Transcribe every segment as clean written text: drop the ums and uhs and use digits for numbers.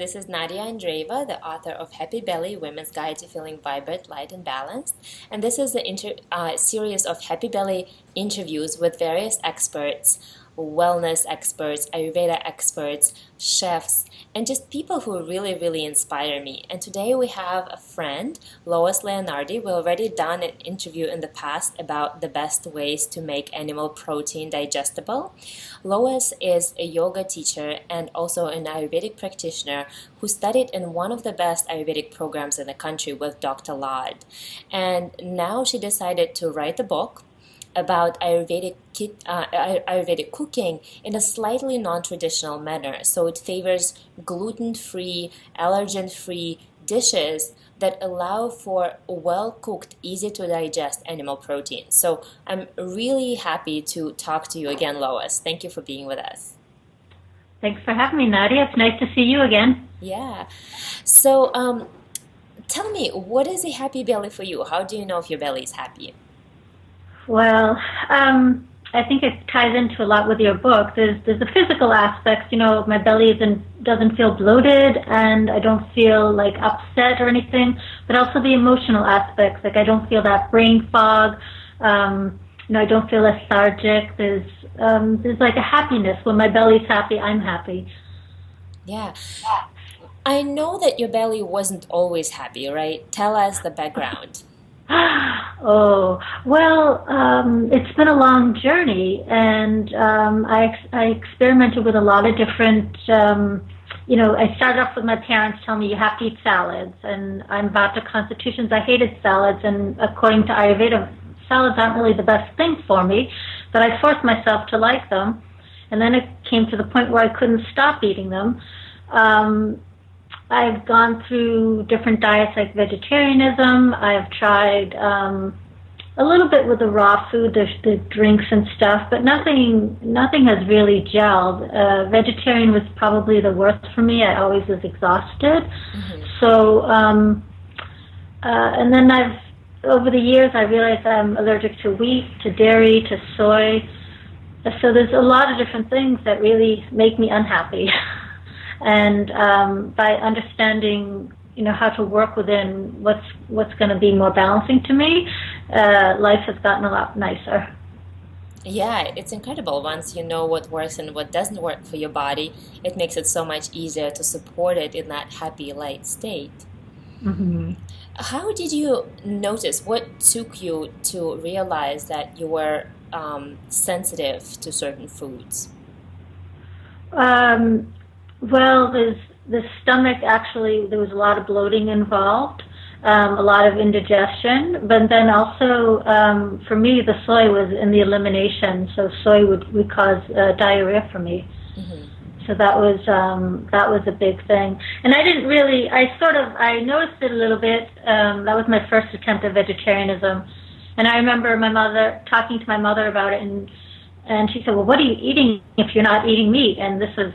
This is Nadia Andreeva, the author of Happy Belly, Women's Guide to Feeling Vibrant, Light, and Balanced. And this is a series of Happy Belly interviews with various experts, wellness experts, Ayurveda experts, chefs, and just people who really, really inspire me. And today we have a friend, Lois Leonardi. We've already done an interview in the past about the best ways to make animal protein digestible. Lois is a yoga teacher and also an Ayurvedic practitioner who studied in one of the best Ayurvedic programs in the country with Dr. Lad. And now she decided to write a book about Ayurvedic cooking in a slightly non-traditional manner. So it favors gluten-free, allergen-free dishes that allow for well-cooked, easy-to-digest animal protein. So I'm really happy to talk to you again, Lois. Thank you for being with us. Thanks for having me, Nadia. It's nice to see you again. Yeah. So tell me, what is a happy belly for you? How do you know if your belly is happy? Well, I think it ties into a lot with your book. There's the physical aspects. You know, my belly doesn't feel bloated, and I don't feel like upset or anything. But also the emotional aspects. Like I don't feel that brain fog. I don't feel lethargic. There's like a happiness. When my belly's happy, I'm happy. Yeah. I know that your belly wasn't always happy, right? Tell us the background. Oh, well, it's been a long journey, and I experimented with a lot of different, I started off with my parents telling me you have to eat salads, and I'm Vatta Constitutions. I hated salads, and according to Ayurveda, salads aren't really the best thing for me, but I forced myself to like them, and then it came to the point where I couldn't stop eating them. I've gone through different diets like vegetarianism. I've tried a little bit with the raw food, the drinks and stuff, but nothing has really gelled. Vegetarian was probably the worst for me. I always was exhausted. Mm-hmm. So, and then over the years, I realized I'm allergic to wheat, to dairy, to soy. So there's a lot of different things that really make me unhappy. And by understanding, how to work within what's going to be more balancing to me, life has gotten a lot nicer. Yeah, it's incredible. Once you know what works and what doesn't work for your body, it makes it so much easier to support it in that happy, light state. Mm-hmm. How did you notice? What took you to realize that you were sensitive to certain foods? Well, the stomach, actually, there was a lot of bloating involved, a lot of indigestion, but then also, for me, the soy was in the elimination, so soy would cause diarrhea for me. Mm-hmm. So that was a big thing. And I noticed it a little bit. That was my first attempt at vegetarianism. And I remember talking to my mother about it, and she said, well, what are you eating if you're not eating meat? And this was,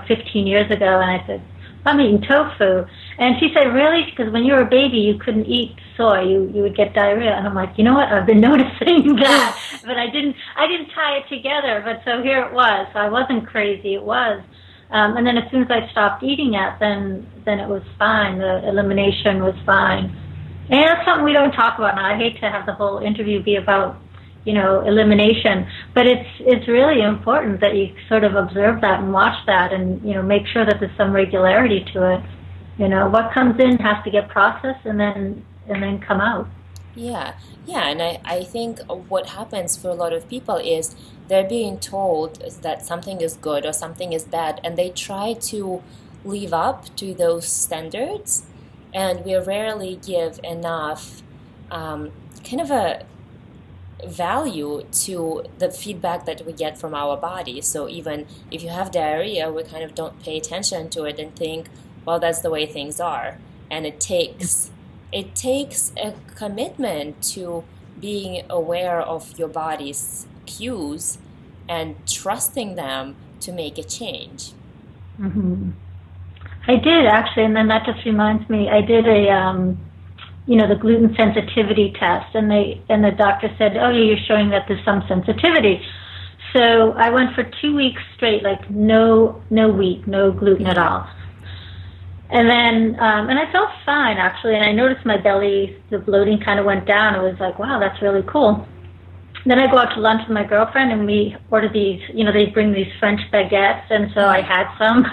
15 years ago. And I said, I'm eating tofu. And she said, really? Because when you were a baby, you couldn't eat soy. You would get diarrhea. And I'm like, you know what? I've been noticing that. But I didn't tie it together. But so here it was. So I wasn't crazy. It was. And then as soon as I stopped eating it, then it was fine. The elimination was fine. And that's something we don't talk about now. I hate to have the whole interview be about elimination, but it's really important that you sort of observe that and watch that and, make sure that there's some regularity to it. What comes in has to get processed and then come out. Yeah, and I think what happens for a lot of people is they're being told that something is good or something is bad, and they try to live up to those standards, and we rarely give enough kind of a value to the feedback that we get from our body. So even if you have diarrhea, we kind of don't pay attention to it and think, well, that's the way things are. And it takes a commitment to being aware of your body's cues and trusting them to make a change. Mm-hmm. I did actually, and then that just reminds me, I did the gluten sensitivity test, and the doctor said, oh, yeah, you're showing that there's some sensitivity. So I went for 2 weeks straight, like no wheat, no gluten at all. And then, and I felt fine actually, and I noticed my belly, the bloating kind of went down. It was like, wow, that's really cool. Then I go out to lunch with my girlfriend, and we order these, they bring these French baguettes, and so I had some.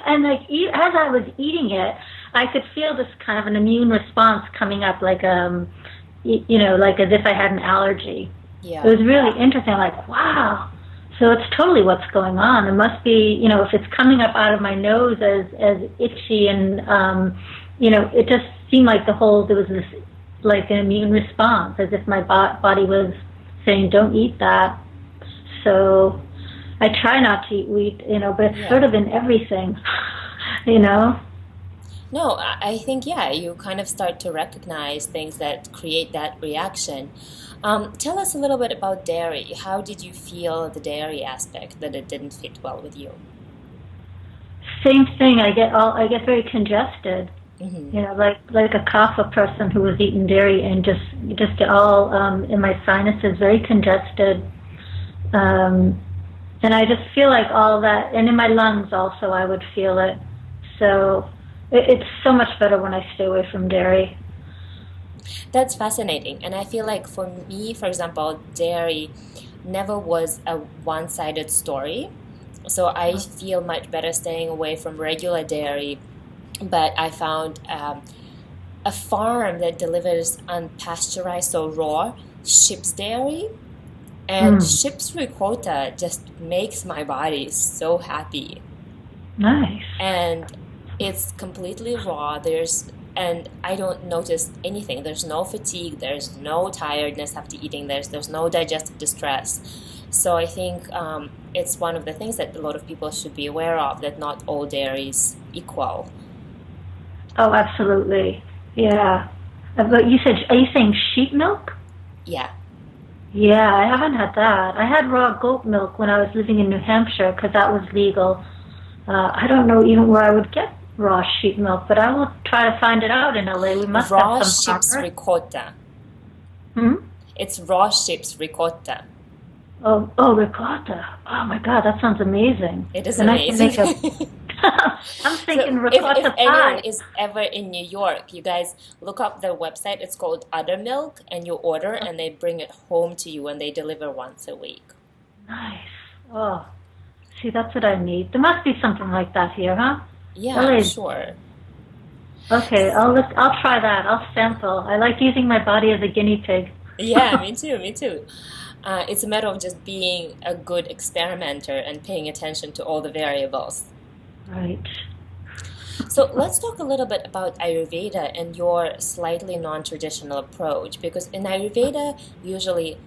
And like, as I was eating it, I could feel this kind of an immune response coming up, like, like as if I had an allergy. Yeah. It was really interesting. I'm like, wow. So it's totally what's going on. It must be, if it's coming up out of my nose as itchy and, it just seemed like there was this, like an immune response, as if my body was saying, don't eat that. So I try not to eat wheat, but it's sort of in everything, No, I think, you kind of start to recognize things that create that reaction. Tell us a little bit about dairy. How did you feel the dairy aspect, that it didn't fit well with you? Same thing. I get very congested. Mm-hmm. Like a kapha person who was eating dairy, and just all in my sinuses, very congested. And I just feel like all that, and in my lungs also, I would feel it. So it's so much better when I stay away from dairy. That's fascinating. And I feel like for me, for example, dairy never was a one-sided story. So I feel much better staying away from regular dairy. But I found a farm that delivers unpasteurized, so raw, sheep's dairy. And sheep's ricotta just makes my body so happy. Nice. And it's completely raw. And I don't notice anything. There's no fatigue. There's no tiredness after eating. There's no digestive distress. So I think it's one of the things that a lot of people should be aware of, that not all dairies equal. Oh, absolutely. Yeah. But are you saying sheep milk? Yeah. Yeah, I haven't had that. I had raw goat milk when I was living in New Hampshire because that was legal. I don't know even where I would get raw sheep milk, but I will try to find it out in LA. We must raw have some sheep's farmers. ricotta. It's raw sheep's ricotta. Oh, ricotta. Oh my God, that sounds amazing. It is then amazing. I can make I'm thinking So ricotta if pie. anyone is ever in New York, you guys look up their website. It's called Udder Milk, and you order, and they bring it home to you, and they deliver once a week. Nice. Oh, see, that's what I need. There must be something like that here, huh? Yeah, LA. sure. Okay, I'll try that. I'll sample. I like using my body as a guinea pig. Yeah, me too. It's a matter of just being a good experimenter and paying attention to all the variables. Right. So let's talk a little bit about Ayurveda and your slightly non-traditional approach, because in Ayurveda, usually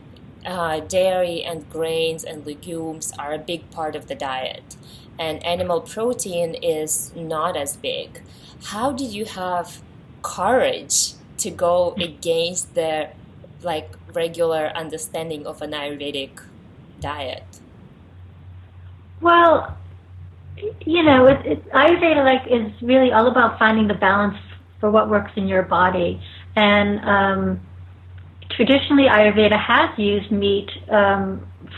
dairy and grains and legumes are a big part of the diet, and animal protein is not as big. How did you have courage to go against the regular understanding of an Ayurvedic diet? Well, Ayurveda is really all about finding the balance for what works in your body. And traditionally, Ayurveda has used meat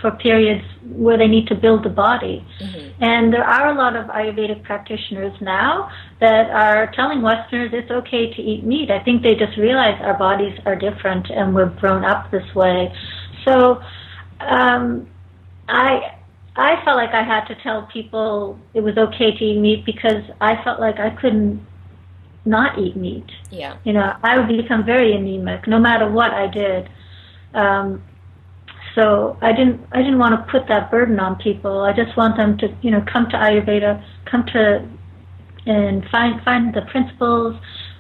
for periods where they need to build the body. Mm-hmm. And there are a lot of Ayurvedic practitioners now that are telling Westerners it's okay to eat meat. I think they just realize our bodies are different and we've grown up this way. So I felt like I had to tell people it was okay to eat meat because I felt like I couldn't not eat meat. Yeah. I would become very anemic no matter what I did. So I didn't want to put that burden on people. I just want them to, come to Ayurveda, and find the principles,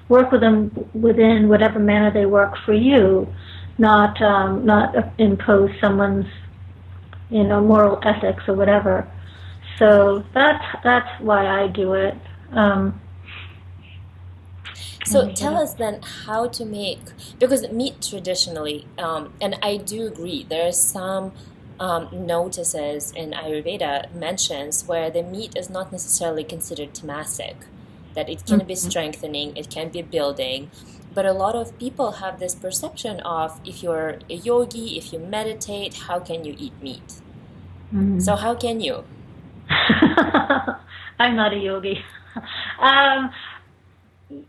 work with them within whatever manner they work for you, not impose someone's moral ethics or whatever. So that's why I do it. So tell us then how to make, because meat traditionally, and I do agree, there are some notices in Ayurveda mentions where the meat is not necessarily considered tamasic, that it can be strengthening, it can be building. But a lot of people have this perception of, if you're a yogi, if you meditate, how can you eat meat? Mm-hmm. So how can you? I'm not a yogi.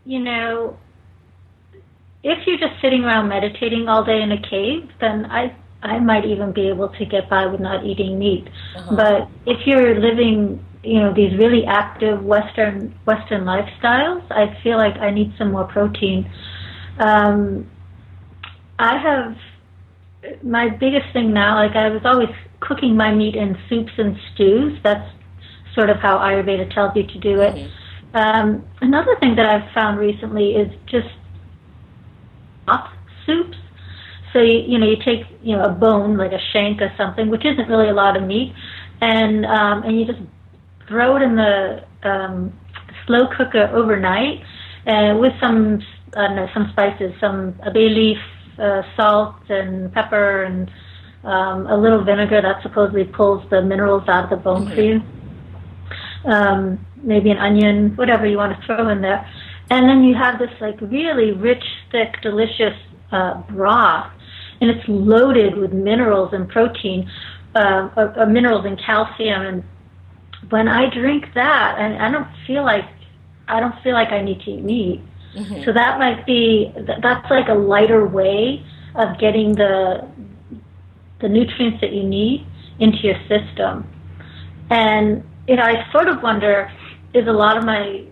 you know, if you're just sitting around meditating all day in a cave, then I might even be able to get by with not eating meat. But if you're living, these really active Western lifestyles, I feel like I need some more protein. I have my biggest thing now. Like, I was always cooking my meat in soups and stews. That's sort of how Ayurveda tells you to do it. Another thing that I've found recently is just broth soups. So you take a bone, like a shank or something, which isn't really a lot of meat, and you just throw it in the slow cooker overnight, with some spices, some bay leaf, salt and pepper, and a little vinegar that supposedly pulls the minerals out of the bone for you. Maybe an onion, whatever you want to throw in there, and then you have this like really rich, thick, delicious broth. And it's loaded with minerals and protein, minerals and calcium. And when I drink that, and I don't feel like I need to eat meat. So that might be, that's like a lighter way of getting the nutrients that you need into your system. And I sort of wonder, is a lot of my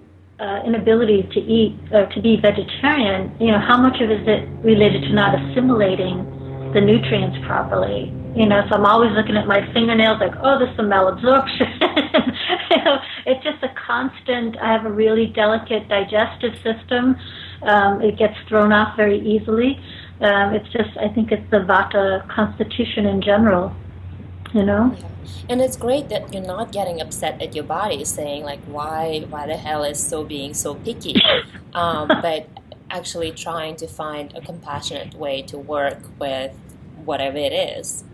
inability to eat or to be vegetarian, how much of it is related to not assimilating the nutrients properly? So I'm always looking at my fingernails like, oh, there's some malabsorption. It's just a constant. I have a really delicate digestive system. It gets thrown off very easily. It's just, I think it's the Vatta Constitution in general, Yeah. And it's great that you're not getting upset at your body, saying like, why the hell is being so picky? But actually trying to find a compassionate way to work with whatever it is.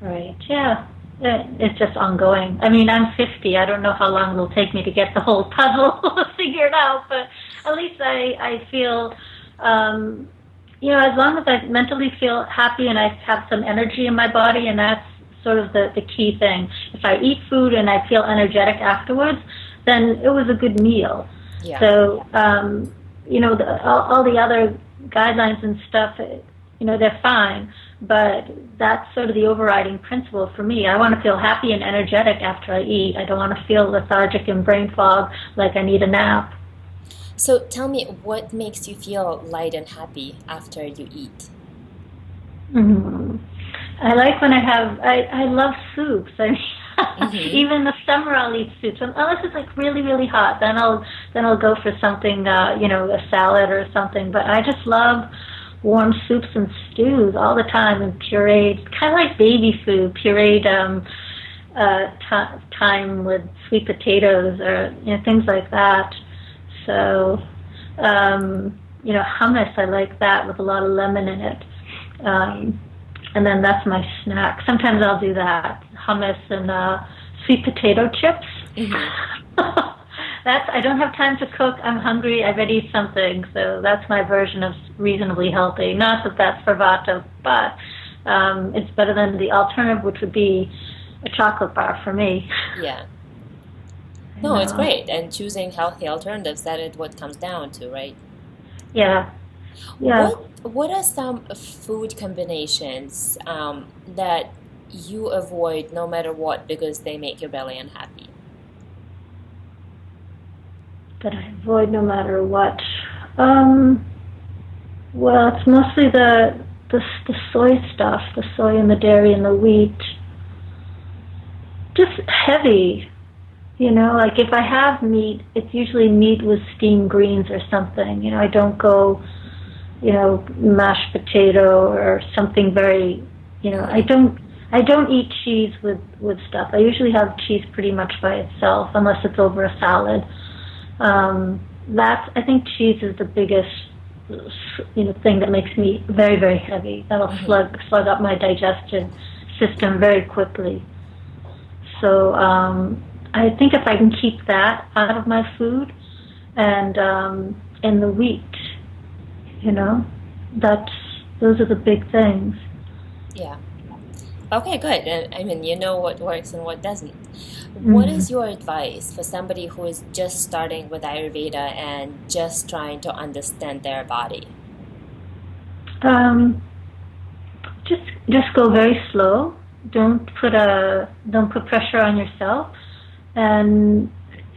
Right, yeah. It's just ongoing. I mean, I'm 50. I don't know how long it'll take me to get the whole puzzle figured out, but at least I feel, as long as I mentally feel happy and I have some energy in my body, and that's sort of the key thing. If I eat food and I feel energetic afterwards, then it was a good meal. Yeah. So, all the other guidelines and stuff, they're fine, but that's sort of the overriding principle for me. I want to feel happy and energetic after I eat. I don't want to feel lethargic and brain fog like I need a nap. So tell me, what makes you feel light and happy after you eat? I like when I love soups. I mean, even in the summer I'll eat soups. Unless it's like really, really hot, then I'll go for something, a salad or something. But I just love warm soups and stews all the time, and pureed, kind of like baby food, pureed thyme with sweet potatoes or things like that. So, hummus, I like that with a lot of lemon in it. And then that's my snack. Sometimes I'll do that, hummus and sweet potato chips. I don't have time to cook. I'm hungry. I better eat something. So that's my version of reasonably healthy. Not that that's for Vata, but it's better than the alternative, which would be a chocolate bar for me. Yeah. No, it's great. And choosing healthy alternatives, that is what comes down to, right? Yeah. Yeah. What are some food combinations that you avoid no matter what because they make your belly unhappy? That I avoid no matter what. Well, it's mostly the soy stuff, the soy and the dairy and the wheat. Just heavy, like if I have meat, it's usually meat with steamed greens or something. I don't go, mashed potato or something very, I don't eat cheese with stuff. I usually have cheese pretty much by itself, unless it's over a salad. I think cheese is the biggest, thing that makes me very, very heavy. That'll slug up my digestive system very quickly. So I think if I can keep that out of my food, and the wheat, those are the big things. Yeah. Okay, good. And I mean, you know what works and what doesn't. What Mm. is your advice for somebody who is just starting with Ayurveda and just trying to understand their body? Um, just go very slow. Don't put pressure on yourself, and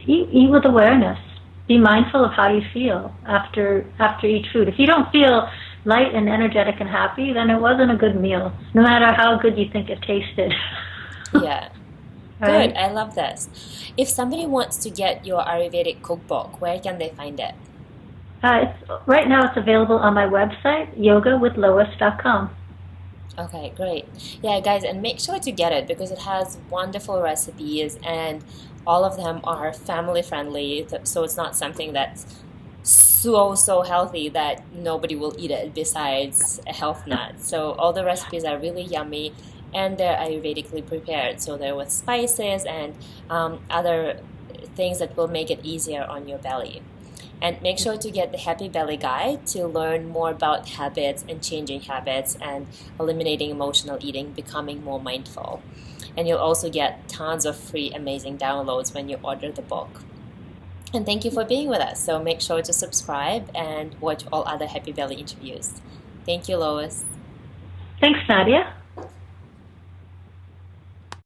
eat with awareness. Be mindful of how you feel after each food. If you don't feel light and energetic and happy, then it wasn't a good meal, no matter how good you think it tasted. Yeah, good. Right? I love this. If somebody wants to get your Ayurvedic cookbook, where can they find it? Right now it's available on my website, yogawithlois.com. Okay, great. Yeah, guys, and make sure to get it because it has wonderful recipes and all of them are family friendly. So it's not something that's so healthy that nobody will eat it besides a health nut. So all the recipes are really yummy and they're Ayurvedically prepared. So they're with spices and other things that will make it easier on your belly. And make sure to get the Happy Belly Guide to learn more about habits and changing habits and eliminating emotional eating, becoming more mindful. And you'll also get tons of free amazing downloads when you order the book. And thank you for being with us. So make sure to subscribe and watch all other Happy Belly interviews. Thank you, Lois. Thanks, Nadia.